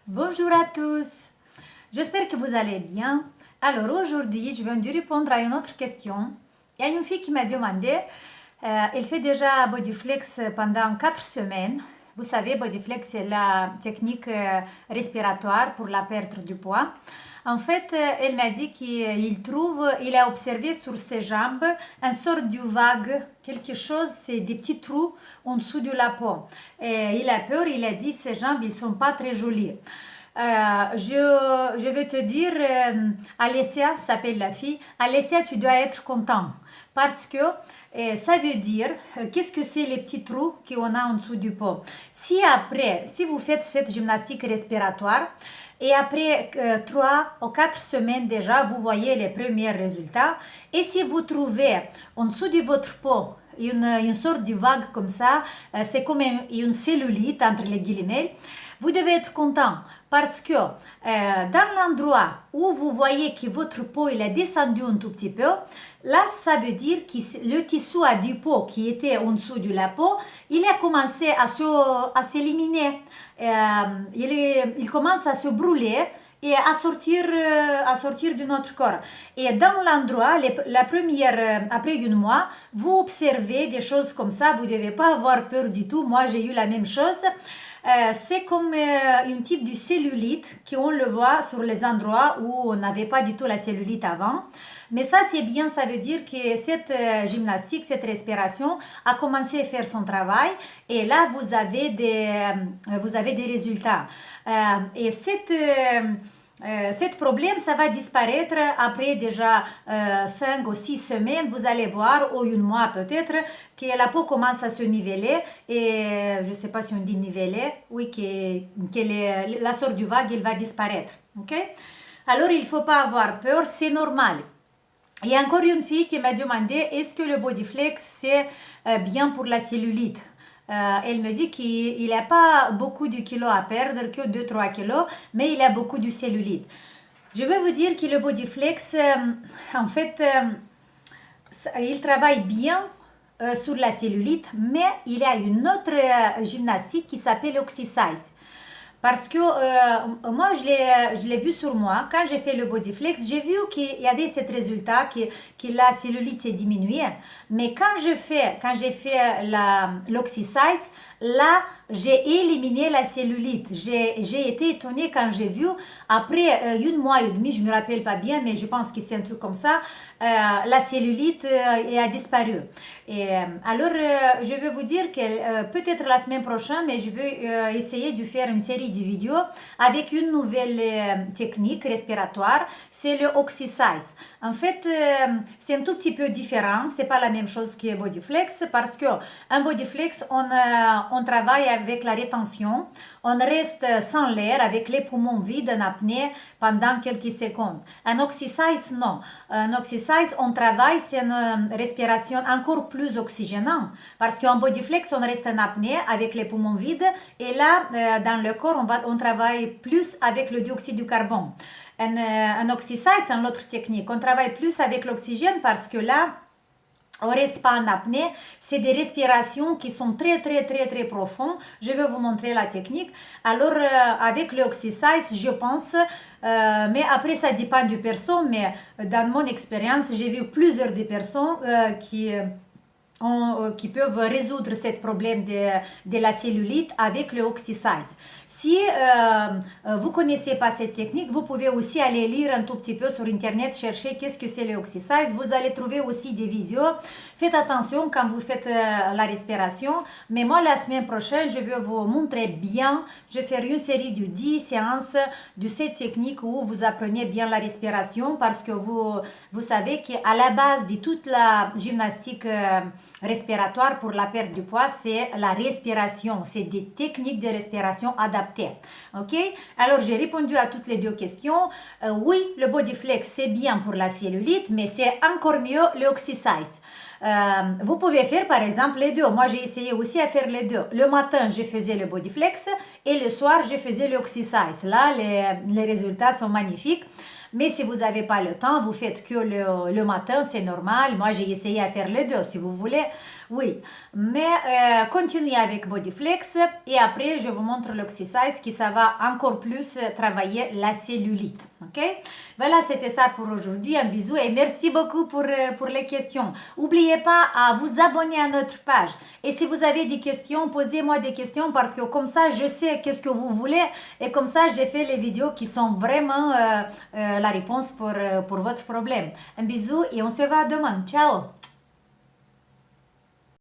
Bonjour à tous, j'espère que vous allez bien. Alors aujourd'hui, je viens de répondre à une autre question. Il y a une fille qui m'a demandé, elle fait déjà Bodyflex pendant 4 semaines. Vous savez, Bodyflex, c'est la technique respiratoire pour la perte du poids. En fait, elle m'a dit il a observé sur ses jambes une sorte de vague, quelque chose, c'est des petits trous en dessous de la peau. Et il a peur, il a dit ses jambes, ils sont pas très jolies. Je vais te dire, Alessia s'appelle la fille. Alessia, tu dois être content parce que ça veut dire, qu'est-ce que c'est les petits trous qu'on a en dessous du pot. Si vous faites cette gymnastique respiratoire et après 3 ou 4 semaines déjà, vous voyez les premiers résultats. Et si vous trouvez en dessous de votre peau une sorte de vague comme ça, c'est comme une cellulite entre les guillemets, vous devez être content parce que dans l'endroit où vous voyez que votre peau il est descendu un tout petit peu, là ça veut dire que le tissu adipeux qui était en dessous de la peau, il a commencé à s'éliminer, il commence à se brûler et à sortir de notre corps. Et dans l'endroit, la première, après un mois, vous observez des choses comme ça, vous ne devez pas avoir peur du tout. Moi, j'ai eu la même chose. C'est comme un type de cellulite qu'on le voit sur les endroits où on n'avait pas du tout la cellulite avant. Mais ça, c'est bien, ça veut dire que cette gymnastique, cette respiration a commencé à faire son travail et là, vous avez des résultats. Et cet problème, ça va disparaître après déjà 5 ou 6 semaines. Vous allez voir, ou un mois peut-être, que la peau commence à se niveler. Et je ne sais pas si on dit niveler, oui, que la sorte du vague, il va disparaître. Ok? Alors, il ne faut pas avoir peur, c'est normal. Il y a encore une fille qui m'a demandé est-ce que le Bodyflex c'est bien pour la cellulite. Elle me dit qu'il n'a pas beaucoup de kilos à perdre, que 2-3 kilos, mais il a beaucoup de cellulite. Je vais vous dire que le Bodyflex, en fait, il travaille bien sur la cellulite, mais il y a une autre gymnastique qui s'appelle Oxysize. Parce que moi, je l'ai vu sur moi. Quand j'ai fait le Bodyflex, j'ai vu qu'il y avait ce résultat, que la cellulite s'est diminuée. Mais quand j'ai fait l'Oxysize, là, j'ai éliminé la cellulite. J'ai été étonnée quand j'ai vu, après un mois et demi, je ne me rappelle pas bien, mais je pense que c'est un truc comme ça, la cellulite a disparu. Et, alors, je vais vous dire que peut-être la semaine prochaine, mais je vais essayer de faire une série de vidéos avec une nouvelle technique respiratoire, c'est le Oxysize. En fait, c'est un tout petit peu différent, c'est pas la même chose que Bodyflex parce que un Bodyflex, on travaille avec la rétention, on reste sans l'air avec les poumons vides en apnée pendant quelques secondes. Un Oxysize, non. Un Oxysize, on travaille, c'est une respiration encore plus oxygénante parce qu'en Bodyflex, on reste en apnée avec les poumons vides et là, dans le corps, on travaille plus avec le dioxyde de carbone. Un Oxysize, c'est une autre technique. On travaille plus avec l'oxygène parce que là, on ne reste pas en apnée, c'est des respirations qui sont très très très très profondes. Je vais vous montrer la technique. Alors avec le Oxysize, je pense, mais après ça dépend du personne, mais dans mon expérience, j'ai vu plusieurs des personnes qui peuvent résoudre ce problème de la cellulite avec le Oxysize. Si vous ne connaissez pas cette technique, vous pouvez aussi aller lire un tout petit peu sur internet, chercher qu'est-ce que c'est le Oxysize. Vous allez trouver aussi des vidéos. Faites attention quand vous faites la respiration. Mais moi, la semaine prochaine, je vais vous montrer bien. Je vais faire une série de 10 séances de cette technique où vous apprenez bien la respiration parce que vous savez qu'à la base de toute la gymnastique respiratoire pour la perte du poids, c'est la respiration. C'est des techniques de respiration adaptées. Ok? Alors, j'ai répondu à toutes les deux questions. Oui, le Bodyflex, c'est bien pour la cellulite, mais c'est encore mieux le Oxysize. Vous pouvez faire par exemple les deux. Moi, j'ai essayé aussi à faire les deux. Le matin, je faisais le Bodyflex et le soir, je faisais le Oxysize. Là, les résultats sont magnifiques. Mais si vous n'avez pas le temps, vous faites que le matin, c'est normal. Moi, j'ai essayé à faire les deux, si vous voulez. Oui, mais continuez avec Bodyflex et après, je vous montre l'Oxysize qui ça va encore plus travailler la cellulite. Ok? Voilà, c'était ça pour aujourd'hui. Un bisou et merci beaucoup pour les questions. N'oubliez pas à vous abonner à notre page. Et si vous avez des questions, posez-moi des questions parce que comme ça, je sais qu'est-ce que vous voulez et comme ça, j'ai fait les vidéos qui sont vraiment la réponse pour votre problème. Un bisou et on se voit demain. Ciao!